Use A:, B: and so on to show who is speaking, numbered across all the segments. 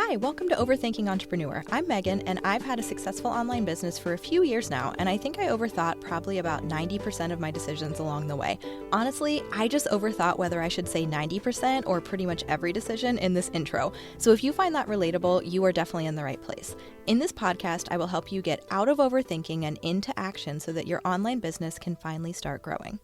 A: Hi, welcome to Overthinking Entrepreneur. I'm Megan, and I've had a successful online business for a few years now, and I think I overthought probably about 90% of my decisions along the way. Honestly, I just overthought whether I should say 90% or pretty much every decision in this intro. So if you find that relatable, you are definitely in the right place. In this podcast, I will help you get out of overthinking and into action so that your online business can finally start growing.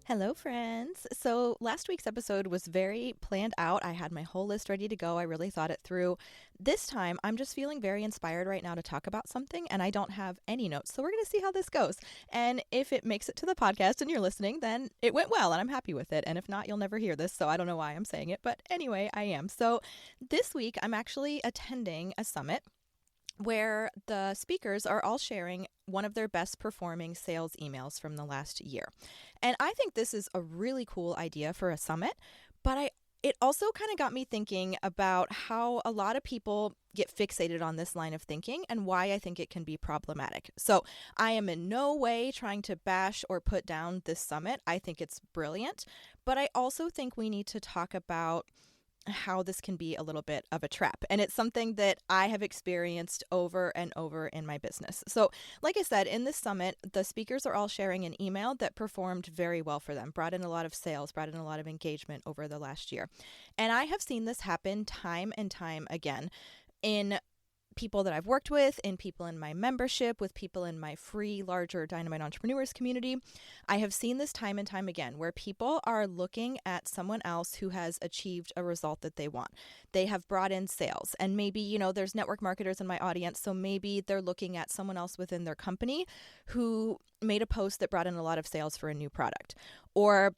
A: Hello, friends. So last week's episode was very planned out. I had my whole list ready to go. I really thought it through. This time, I'm just feeling very inspired right now to talk about something, and I don't have any notes. So we're going to see how this goes. And if it makes it to the podcast and you're listening, then it went well, and I'm happy with it. And if not, you'll never hear this, so I don't know why I'm saying it. But anyway, I am. So this week, I'm actually attending a summit where the speakers are all sharing one of their best performing sales emails from the last year. And I think this is a really cool idea for a summit, but it also kind of got me thinking about how a lot of people get fixated on this line of thinking and why I think it can be problematic. So I am in no way trying to bash or put down this summit. I think it's brilliant, but I also think we need to talk about how this can be a little bit of a trap. And it's something that I have experienced over and over in my business. So like I said, in this summit, the speakers are all sharing an email that performed very well for them, brought in a lot of sales, brought in a lot of engagement over the last year. And I have seen this happen time and time again in people that I've worked with, in people in my membership, with people in my free, larger Dynamite Entrepreneurs community. I have seen this time and time again where people are looking at someone else who has achieved a result that they want. They have brought in sales, and maybe, there's network marketers in my audience, so maybe they're looking at someone else within their company who made a post that brought in a lot of sales for a new product. Or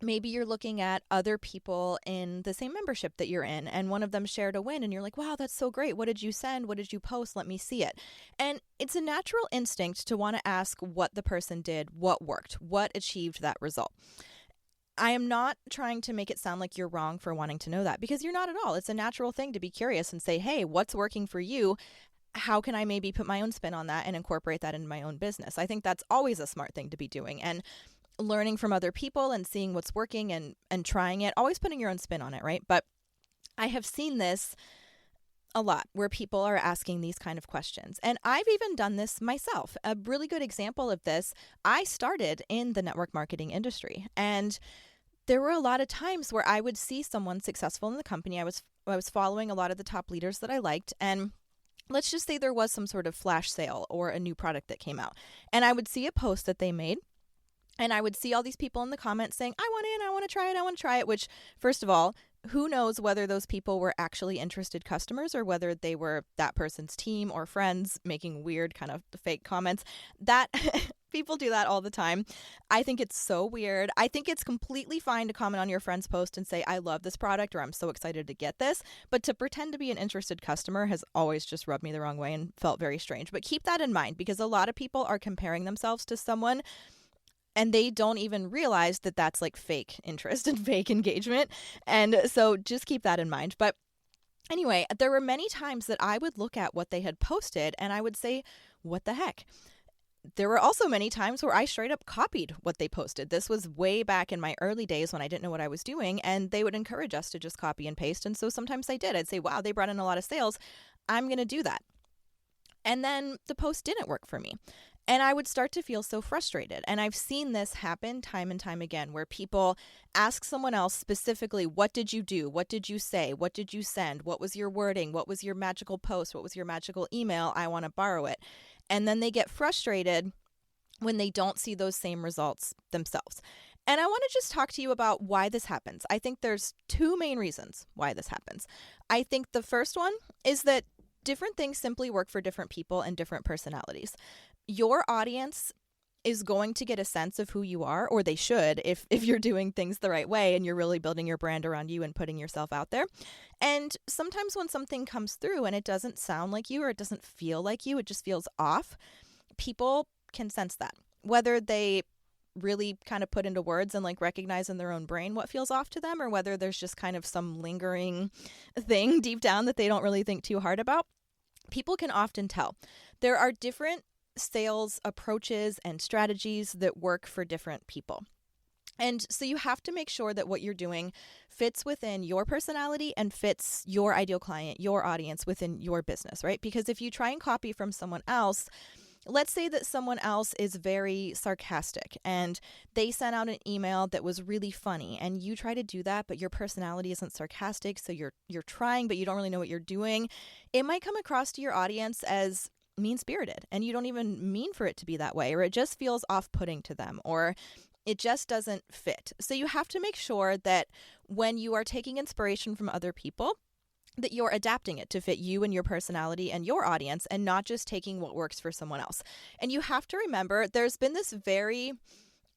A: maybe you're looking at other people in the same membership that you're in, and one of them shared a win, and you're like, wow, that's so great. What did you send? What did you post? Let me see it. And it's a natural instinct to want to ask what the person did, what worked, what achieved that result. I am not trying to make it sound like you're wrong for wanting to know that, because you're not at all. It's a natural thing to be curious and say, hey, what's working for you? How can I maybe put my own spin on that and incorporate that into my own business? I think that's always a smart thing to be doing. And learning from other people and seeing what's working and trying it, always putting your own spin on it, right? But I have seen this a lot where people are asking these kind of questions. And I've even done this myself. A really good example of this, I started in the network marketing industry. And there were a lot of times where I would see someone successful in the company. I was following a lot of the top leaders that I liked, and let's just say there was some sort of flash sale or a new product that came out. And I would see a post that they made, and I would see all these people in the comments saying, I want in, I want to try it, which, first of all, who knows whether those people were actually interested customers or whether they were that person's team or friends making weird kind of fake comments. That people do that all the time. I think it's so weird. I think it's completely fine to comment on your friend's post and say, I love this product, or I'm so excited to get this. But to pretend to be an interested customer has always just rubbed me the wrong way and felt very strange. But keep that in mind, because a lot of people are comparing themselves to someone, and they don't even realize that that's like fake interest and fake engagement. And so just keep that in mind. But anyway, there were many times that I would look at what they had posted and I would say, what the heck? There were also many times where I straight up copied what they posted. This was way back in my early days when I didn't know what I was doing, and they would encourage us to just copy and paste. And so sometimes I did. I'd say, wow, they brought in a lot of sales. I'm going to do that. And then the post didn't work for me. And I would start to feel so frustrated. And I've seen this happen time and time again, where people ask someone else specifically, what did you do? What did you say? What did you send? What was your wording? What was your magical post? What was your magical email? I want to borrow it. And then they get frustrated when they don't see those same results themselves. And I want to just talk to you about why this happens. I think there's two main reasons why this happens. I think the first one is that different things simply work for different people and different personalities. Your audience is going to get a sense of who you are, or they should, if you're doing things the right way and you're really building your brand around you and putting yourself out there. And sometimes when something comes through and it doesn't sound like you, or it doesn't feel like you, it just feels off, people can sense that. Whether they really kind of put into words and like recognize in their own brain what feels off to them, or whether there's just kind of some lingering thing deep down that they don't really think too hard about, people can often tell. There are different sales approaches and strategies that work for different people. And so you have to make sure that what you're doing fits within your personality and fits your ideal client, your audience within your business, right? Because if you try and copy from someone else, let's say that someone else is very sarcastic and they sent out an email that was really funny and you try to do that, but your personality isn't sarcastic, so you're trying, but you don't really know what you're doing. It might come across to your audience as mean-spirited and you don't even mean for it to be that way, or it just feels off-putting to them, or it just doesn't fit. So you have to make sure that when you are taking inspiration from other people, that you're adapting it to fit you and your personality and your audience, and not just taking what works for someone else. And you have to remember, there's been this very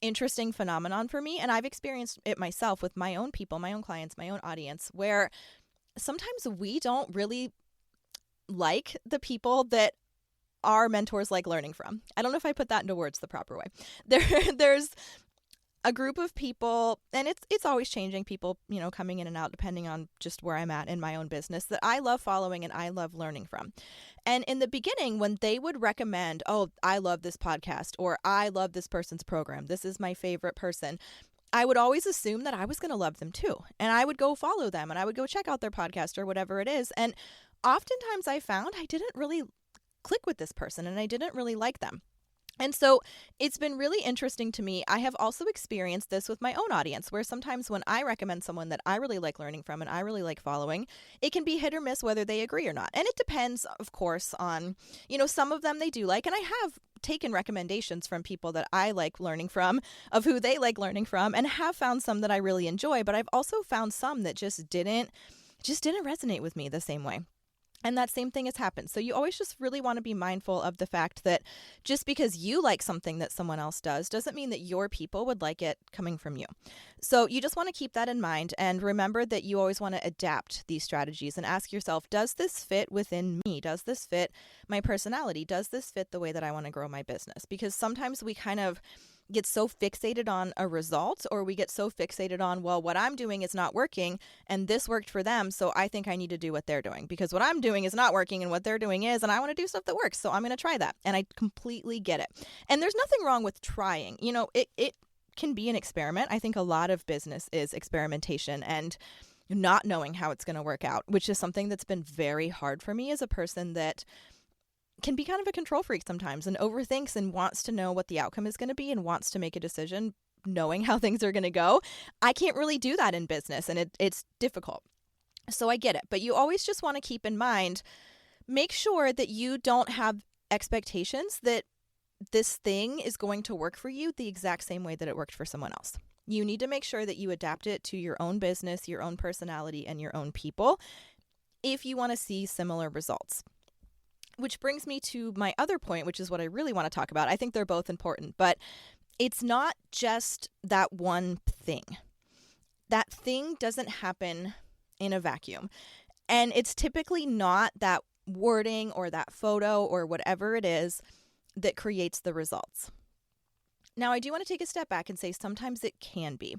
A: interesting phenomenon for me, and I've experienced it myself with my own people, my own clients, my own audience, where sometimes we don't really like the people that our mentors like learning from. I don't know if I put that into words the proper way. There's a group of people, and it's always changing, people, coming in and out depending on just where I'm at in my own business, that I love following and I love learning from. And in the beginning, when they would recommend, oh, I love this podcast, or I love this person's program, this is my favorite person, I would always assume that I was going to love them too. And I would go follow them and I would go check out their podcast or whatever it is. And oftentimes I found I didn't really click with this person and I didn't really like them. And so it's been really interesting to me. I have also experienced this with my own audience, where sometimes when I recommend someone that I really like learning from and I really like following, it can be hit or miss whether they agree or not. And it depends, of course, on, some of them they do like. And I have taken recommendations from people that I like learning from, of who they like learning from, and have found some that I really enjoy. But I've also found some that just didn't resonate with me the same way. And that same thing has happened. So you always just really want to be mindful of the fact that just because you like something that someone else does doesn't mean that your people would like it coming from you. So you just want to keep that in mind, and remember that you always want to adapt these strategies and ask yourself, does this fit within me? Does this fit my personality? Does this fit the way that I want to grow my business? Because sometimes we kind of get so fixated on a result, or we get so fixated on, well, what I'm doing is not working and this worked for them, so I think I need to do what they're doing because what I'm doing is not working and what they're doing is, and I want to do stuff that works, so I'm going to try that. And I completely get it. And there's nothing wrong with trying. It can be an experiment. I think a lot of business is experimentation and not knowing how it's going to work out, which is something that's been very hard for me as a person that can be kind of a control freak sometimes and overthinks and wants to know what the outcome is going to be and wants to make a decision knowing how things are going to go. I can't really do that in business, and it's difficult. So I get it. But you always just want to keep in mind, make sure that you don't have expectations that this thing is going to work for you the exact same way that it worked for someone else. You need to make sure that you adapt it to your own business, your own personality, and your own people if you want to see similar results. Which brings me to my other point, which is what I really want to talk about. I think they're both important, but it's not just that one thing. That thing doesn't happen in a vacuum. And it's typically not that wording or that photo or whatever it is that creates the results. Now, I do want to take a step back and say sometimes it can be.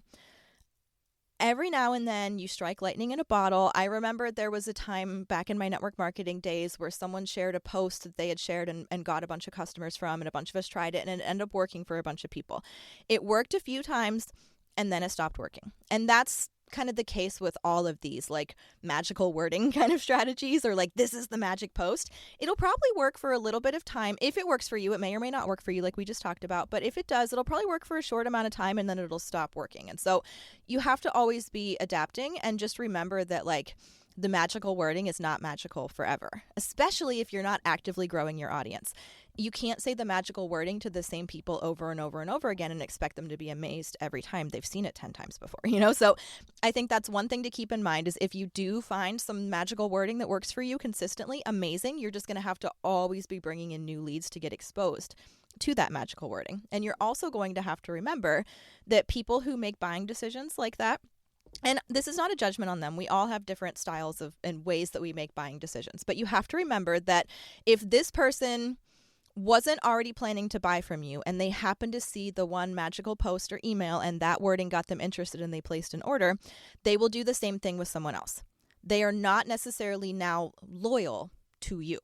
A: Every now and then you strike lightning in a bottle. I remember there was a time back in my network marketing days where someone shared a post that they had shared and got a bunch of customers from, and a bunch of us tried it, and it ended up working for a bunch of people. It worked a few times and then it stopped working. And that's kind of the case with all of these like magical wording kind of strategies, or like this is the magic post. It'll probably work for a little bit of time. If it works for you, it may or may not work for you, like we just talked about. But if it does, it'll probably work for a short amount of time and then it'll stop working. And so you have to always be adapting, and just remember that like the magical wording is not magical forever, especially if you're not actively growing your audience. You can't say the magical wording to the same people over and over and over again and expect them to be amazed every time. They've seen it 10 times before, So I think that's one thing to keep in mind, is if you do find some magical wording that works for you consistently, amazing. You're just going to have to always be bringing in new leads to get exposed to that magical wording. And you're also going to have to remember that people who make buying decisions like that, and this is not a judgment on them. We all have different styles and ways that we make buying decisions. But you have to remember that if this person wasn't already planning to buy from you and they happened to see the one magical post or email and that wording got them interested and they placed an order, they will do the same thing with someone else. They are not necessarily now loyal to you.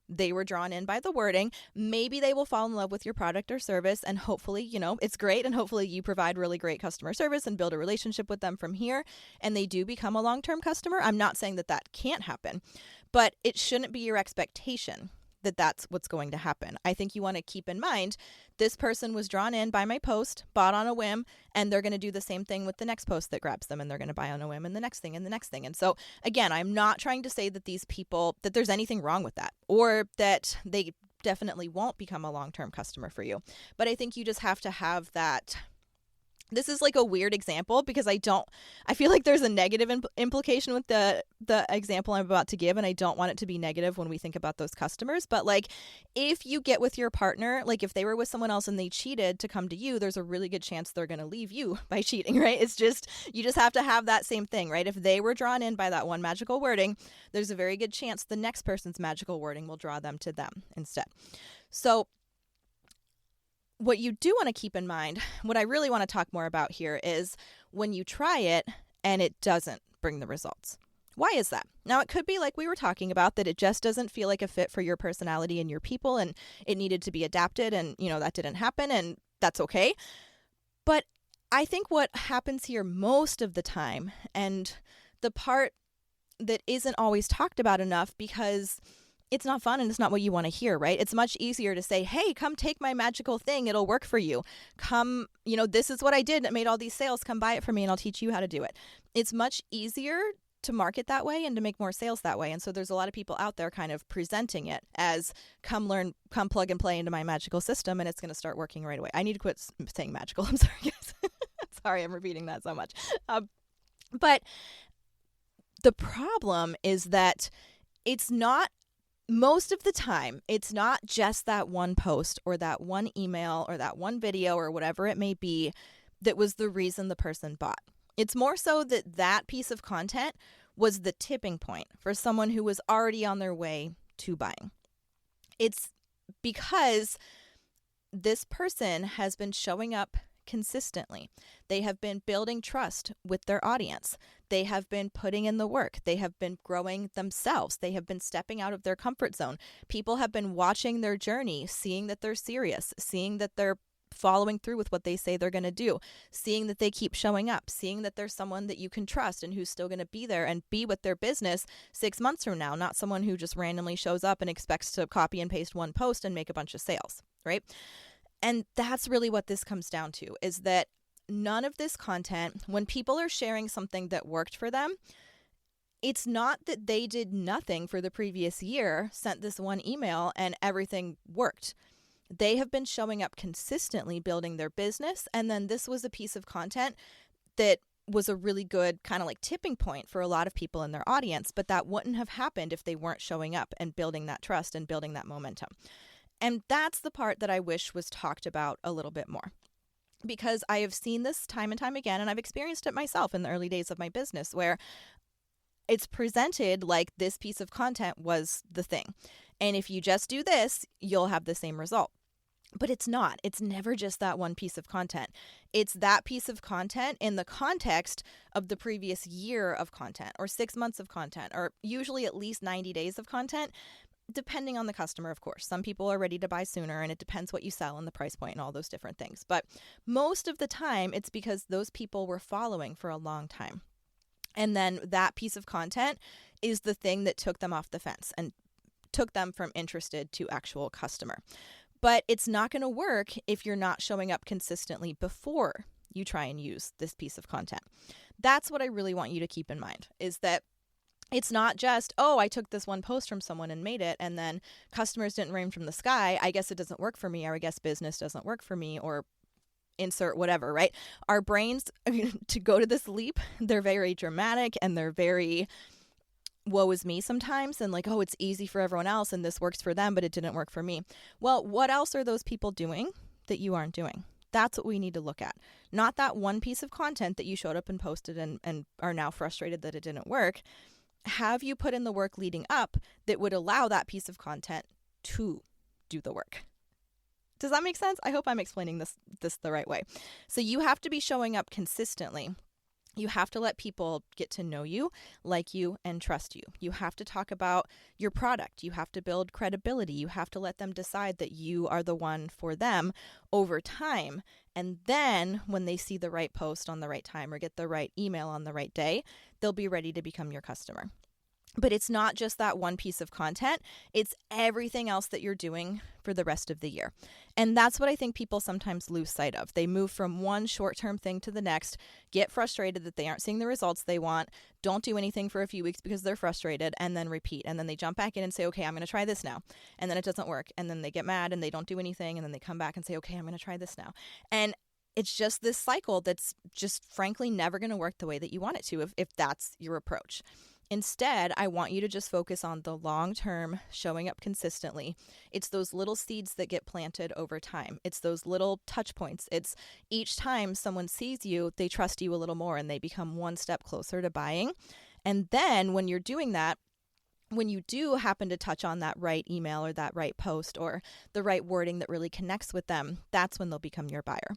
A: They were drawn in by the wording. Maybe they will fall in love with your product or service, and hopefully, it's great, and hopefully you provide really great customer service and build a relationship with them from here, and they do become a long-term customer. I'm not saying that that can't happen, but it shouldn't be your expectation that that's what's going to happen. I think you want to keep in mind this person was drawn in by my post, bought on a whim, and they're going to do the same thing with the next post that grabs them, and they're going to buy on a whim and the next thing and the next thing. And so again, I'm not trying to say that these people, that there's anything wrong with that, or that they definitely won't become a long-term customer for you. But I think you just have to have that. This is like a weird example because I feel like there's a negative implication with the example I'm about to give, and I don't want it to be negative when we think about those customers. But like, if you get with your partner, like if they were with someone else and they cheated to come to you, there's a really good chance they're going to leave you by cheating, right? It's just, you just have to have that same thing, right? If they were drawn in by that one magical wording, there's a very good chance the next person's magical wording will draw them to them instead. So what you do want to keep in mind, what I really want to talk more about here, is when you try it and it doesn't bring the results. Why is that? Now, it could be like we were talking about, that it just doesn't feel like a fit for your personality and your people, and it needed to be adapted, and that didn't happen, and that's okay. But I think what happens here most of the time, and the part that isn't always talked about enough because it's not fun and it's not what you want to hear, right? It's much easier to say, hey, come take my magical thing. It'll work for you. Come, this is what I did. It made all these sales. Come buy it from me and I'll teach you how to do it. It's much easier to market that way and to make more sales that way. And so there's a lot of people out there kind of presenting it as, come learn, come plug and play into my magical system, and it's going to start working right away. I need to quit saying magical. I'm sorry, guys. Sorry, I'm repeating that so much. But the problem is that it's not, most of the time, it's not just that one post or that one email or that one video or whatever it may be that was the reason the person bought. It's more so that that piece of content was the tipping point for someone who was already on their way to buying. It's because this person has been showing up consistently. They have been building trust with their audience. They have been putting in the work. They have been growing themselves. They have been stepping out of their comfort zone. People have been watching their journey, seeing that they're serious, seeing that they're following through with what they say they're going to do, seeing that they keep showing up, seeing that there's someone that you can trust and who's still going to be there and be with their business 6 months from now, not someone who just randomly shows up and expects to copy and paste one post and make a bunch of sales, right? And that's really what this comes down to, is that none of this content, when people are sharing something that worked for them, it's not that they did nothing for the previous year, sent this one email, and everything worked. They have been showing up consistently, building their business, and then this was a piece of content that was a really good kind of like tipping point for a lot of people in their audience, but that wouldn't have happened if they weren't showing up and building that trust and building that momentum. And that's the part that I wish was talked about a little bit more, because I have seen this time and time again, and I've experienced it myself in the early days of my business, where it's presented like this piece of content was the thing. And if you just do this, you'll have the same result. But it's not. It's never just that one piece of content. It's that piece of content in the context of the previous year of content, or 6 months of content, or usually at least 90 days of content, depending on the customer, of course. Some people are ready to buy sooner, and it depends what you sell and the price point and all those different things. But most of the time, it's because those people were following for a long time. And then that piece of content is the thing that took them off the fence and took them from interested to actual customer. But it's not going to work if you're not showing up consistently before you try and use this piece of content. That's what I really want you to keep in mind, is that it's not just, oh, I took this one post from someone and made it, and then customers didn't rain from the sky. I guess it doesn't work for me, or I guess business doesn't work for me, or insert whatever, right? Our brains, to go to this leap, they're very dramatic and they're very woe is me sometimes, and like, oh, it's easy for everyone else and this works for them, but it didn't work for me. Well, what else are those people doing that you aren't doing? That's what we need to look at. Not that one piece of content that you showed up and posted and are now frustrated that it didn't work. Have you put in the work leading up that would allow that piece of content to do the work? Does that make sense? I hope I'm explaining this the right way. So you have to be showing up consistently You have to let people get to know you, like you, and trust you. You have to talk about your product. You have to build credibility. You have to let them decide that you are the one for them over time. And then when they see the right post on the right time or get the right email on the right day, they'll be ready to become your customer. But it's not just that one piece of content, it's everything else that you're doing for the rest of the year. And that's what I think people sometimes lose sight of. They move from one short-term thing to the next, get frustrated that they aren't seeing the results they want, don't do anything for a few weeks because they're frustrated, and then repeat. And then they jump back in and say, okay, I'm going to try this now. And then it doesn't work. And then they get mad and they don't do anything. And then they come back and say, okay, I'm going to try this now. And it's just this cycle that's just frankly never going to work the way that you want it to if that's your approach. Instead, I want you to just focus on the long term, showing up consistently. It's those little seeds that get planted over time. It's those little touch points. It's each time someone sees you, they trust you a little more and they become one step closer to buying. And then when you're doing that, when you do happen to touch on that right email or that right post or the right wording that really connects with them, that's when they'll become your buyer.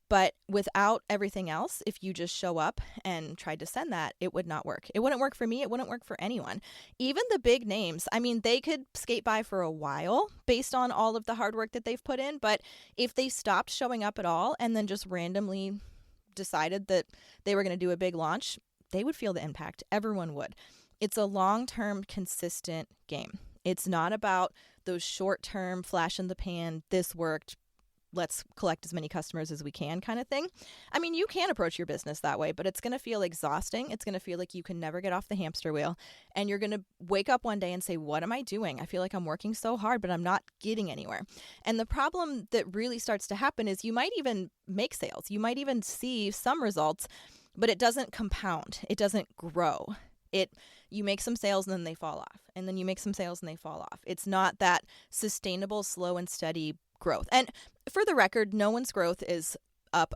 A: But without everything else, if you just show up and tried to send that, it would not work. It wouldn't work for me. It wouldn't work for anyone. Even the big names, I mean, they could skate by for a while based on all of the hard work that they've put in. But if they stopped showing up at all and then just randomly decided that they were going to do a big launch, they would feel the impact. Everyone would. It's a long-term, consistent game. It's not about those short-term flash in the pan, this worked, let's collect as many customers as we can kind of thing. I mean, you can approach your business that way, but it's going to feel exhausting. It's going to feel like you can never get off the hamster wheel. And you're going to wake up one day and say, what am I doing? I feel like I'm working so hard, but I'm not getting anywhere. And the problem that really starts to happen is you might even make sales. You might even see some results, but it doesn't compound. It doesn't grow. You make some sales and then they fall off. And then you make some sales and they fall off. It's not that sustainable, slow and steady growth. And for the record, no one's growth is up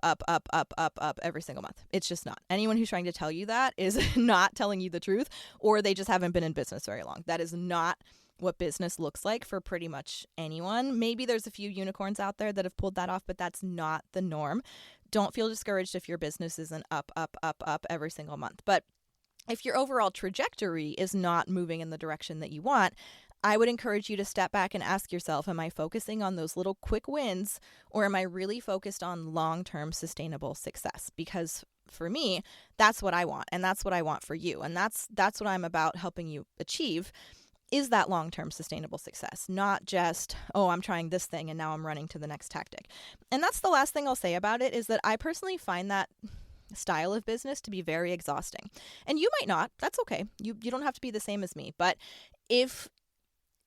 A: every single month. It's just not. Anyone who's trying to tell you that is not telling you the truth, or they just haven't been in business very long. That is not what business looks like for pretty much anyone. Maybe there's a few unicorns out there that have pulled that off, but that's not the norm. Don't feel discouraged if your business isn't up every single month. But if your overall trajectory is not moving in the direction that you want, I would encourage you to step back and ask yourself, am I focusing on those little quick wins, or am I really focused on long-term sustainable success? Because for me, that's what I want, and that's what I want for you. And that's what I'm about helping you achieve, is that long-term sustainable success, not just, oh, I'm trying this thing and now I'm running to the next tactic. And that's the last thing I'll say about it, is that I personally find that style of business to be very exhausting. And you might not. That's okay. You don't have to be the same as me. But if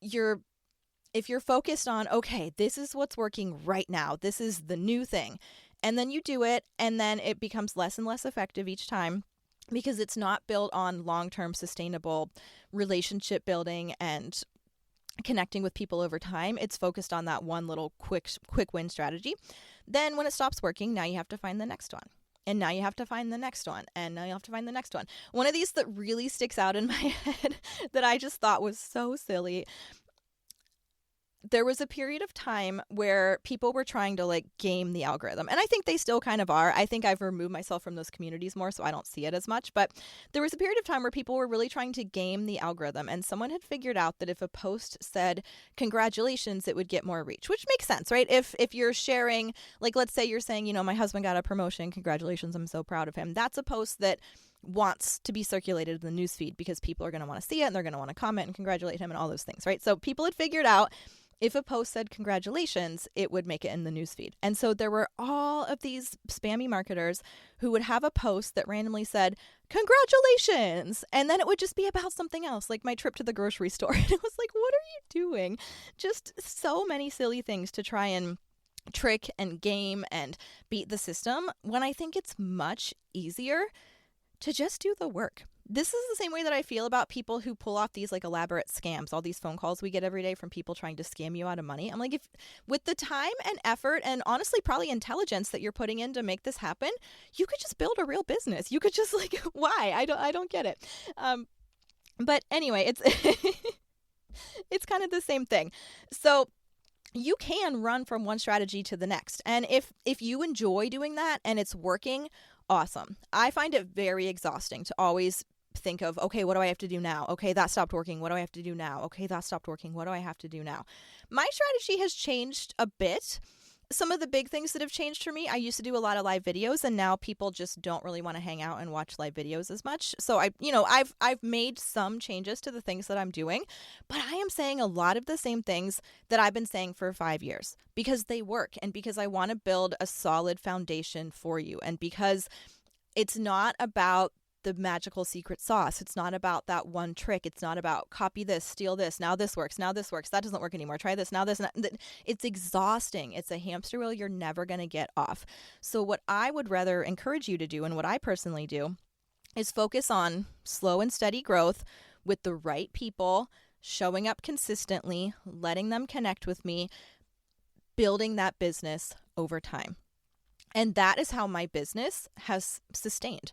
A: you're focused on, okay, this is what's working right now, this is the new thing, and then you do it, and then it becomes less and less effective each time because it's not built on long-term sustainable relationship building and connecting with people over time. It's focused on that one little quick win strategy. Then when it stops working, now you have to find the next one. And now you have to find the next one. And now you have to find the next one. One of these that really sticks out in my head that I just thought was so silly. There was a period of time where people were trying to game the algorithm. And I think they still kind of are. I think I've removed myself from those communities more, so I don't see it as much. But there was a period of time where people were really trying to game the algorithm. And someone had figured out that if a post said, congratulations, it would get more reach, which makes sense, right? If you're sharing, let's say you're saying, my husband got a promotion, congratulations, I'm so proud of him. That's a post that wants to be circulated in the newsfeed because people are going to want to see it and they're going to want to comment and congratulate him and all those things, right? So people had figured out if a post said congratulations, it would make it in the newsfeed. And so there were all of these spammy marketers who would have a post that randomly said, congratulations. And then it would just be about something else, like my trip to the grocery store. And it was like, what are you doing? Just so many silly things to try and trick and game and beat the system, when I think it's much easier to just do the work. This is the same way that I feel about people who pull off these elaborate scams, all these phone calls we get every day from people trying to scam you out of money. I'm like, if with the time and effort and honestly probably intelligence that you're putting in to make this happen, you could just build a real business. You could just why? I don't get it. But anyway, it's it's kind of the same thing. So you can run from one strategy to the next. And if you enjoy doing that and it's working, awesome. I find it very exhausting to always think of, okay, what do I have to do now? Okay, that stopped working. What do I have to do now? Okay, that stopped working. What do I have to do now? My strategy has changed a bit. Some of the big things that have changed for me, I used to do a lot of live videos, and now people just don't really want to hang out and watch live videos as much. So I've made some changes to the things that I'm doing, but I am saying a lot of the same things that I've been saying for 5 years because they work, and because I want to build a solid foundation for you, and because it's not about the magical secret sauce. It's not about that one trick. It's not about copy this, steal this. Now this works. Now this works. That doesn't work anymore. Try this. Now this. It's exhausting. It's a hamster wheel you're never going to get off. So what I would rather encourage you to do, and what I personally do, is focus on slow and steady growth with the right people, showing up consistently, letting them connect with me, building that business over time. And that is how my business has sustained.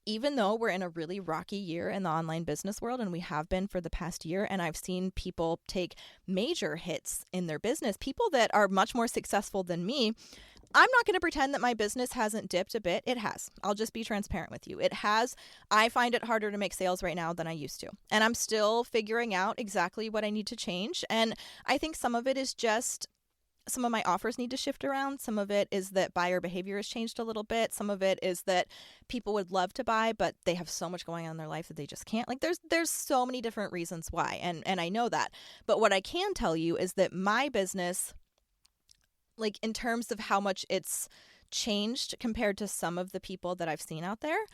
A: Even though we're in a really rocky year in the online business world, and we have been for the past year, and I've seen people take major hits in their business, people that are much more successful than me, I'm not going to pretend that my business hasn't dipped a bit. It has. I'll just be transparent with you. It has. I find it harder to make sales right now than I used to. And I'm still figuring out exactly what I need to change. And I think some of it is just some of my offers need to shift around. Some of it is that buyer behavior has changed a little bit. Some of it is that people would love to buy, but they have so much going on in their life that they just can't. Like there's so many different reasons why. And I know that. But what I can tell you is that my business, like in terms of how much it's changed compared to some of the people that I've seen out there,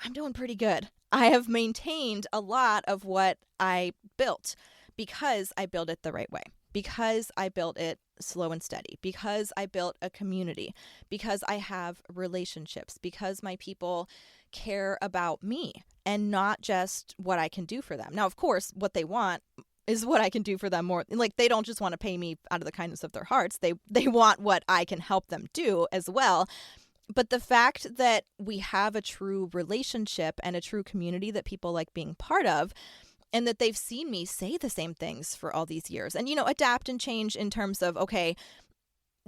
A: I'm doing pretty good. I have maintained a lot of what I built because I built it the right way. Because I built it slow and steady, because I built a community, because I have relationships, because my people care about me and not just what I can do for them. Now, of course, what they want is what I can do for them more. Like they don't just want to pay me out of the kindness of their hearts. They want what I can help them do as well. But the fact that we have a true relationship and a true community that people like being part of, and that they've seen me say the same things for all these years and, adapt and change in terms of, okay,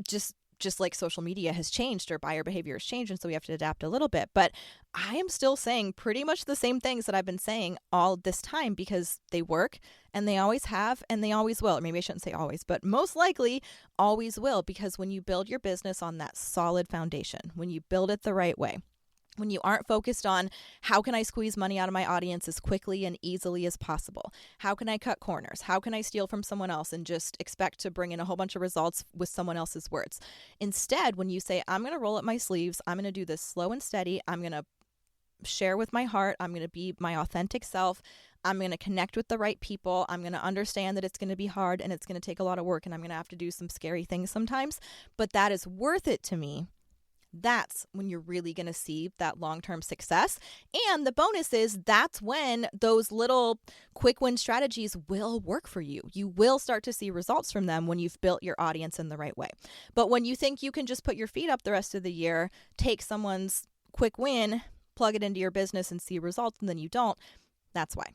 A: just like social media has changed or buyer behavior has changed. And so we have to adapt a little bit. But I am still saying pretty much the same things that I've been saying all this time because they work and they always have and they always will. Or maybe I shouldn't say always, but most likely always will, because when you build your business on that solid foundation, when you build it the right way, when you aren't focused on how can I squeeze money out of my audience as quickly and easily as possible? How can I cut corners? How can I steal from someone else and just expect to bring in a whole bunch of results with someone else's words? Instead, when you say, I'm going to roll up my sleeves, I'm going to do this slow and steady, I'm going to share with my heart, I'm going to be my authentic self, I'm going to connect with the right people, I'm going to understand that it's going to be hard and it's going to take a lot of work and I'm going to have to do some scary things sometimes, but that is worth it to me. That's when you're really going to see that long-term success. And the bonus is that's when those little quick win strategies will work for you. You will start to see results from them when you've built your audience in the right way. But when you think you can just put your feet up the rest of the year, take someone's quick win, plug it into your business and see results, and then you don't, that's why.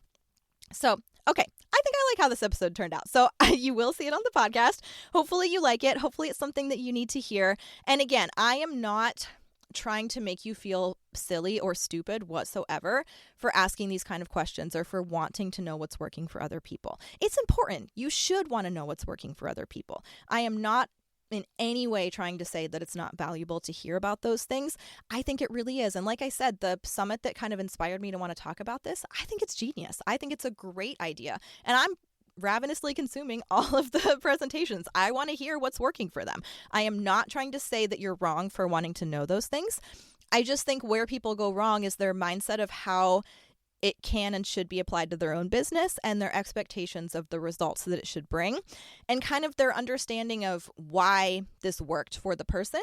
A: So, okay, I think I like how this episode turned out. So you will see it on the podcast. Hopefully you like it. Hopefully it's something that you need to hear. And again, I am not trying to make you feel silly or stupid whatsoever for asking these kind of questions or for wanting to know what's working for other people. It's important. You should want to know what's working for other people. I am not in any way trying to say that it's not valuable to hear about those things. I think it really is. And like I said, the summit that kind of inspired me to want to talk about this, I think it's genius. I think it's a great idea. And I'm ravenously consuming all of the presentations. I want to hear what's working for them. I am not trying to say that you're wrong for wanting to know those things. I just think where people go wrong is their mindset of how it can and should be applied to their own business and their expectations of the results that it should bring and kind of their understanding of why this worked for the person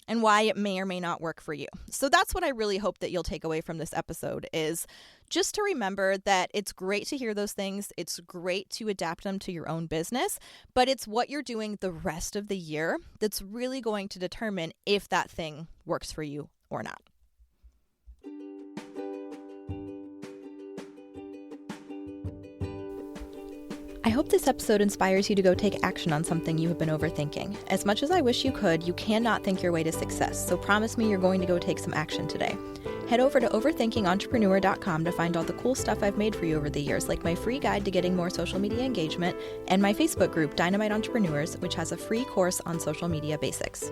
A: and why it may or may not work for you. So that's what I really hope that you'll take away from this episode is just to remember that it's great to hear those things. It's great to adapt them to your own business, but it's what you're doing the rest of the year that's really going to determine if that thing works for you or not. I hope this episode inspires you to go take action on something you have been overthinking. As much as I wish you could, you cannot think your way to success, so promise me you're going to go take some action today. Head over to overthinkingentrepreneur.com to find all the cool stuff I've made for you over the years, like my free guide to getting more social media engagement and my Facebook group, Dynamite Entrepreneurs, which has a free course on social media basics.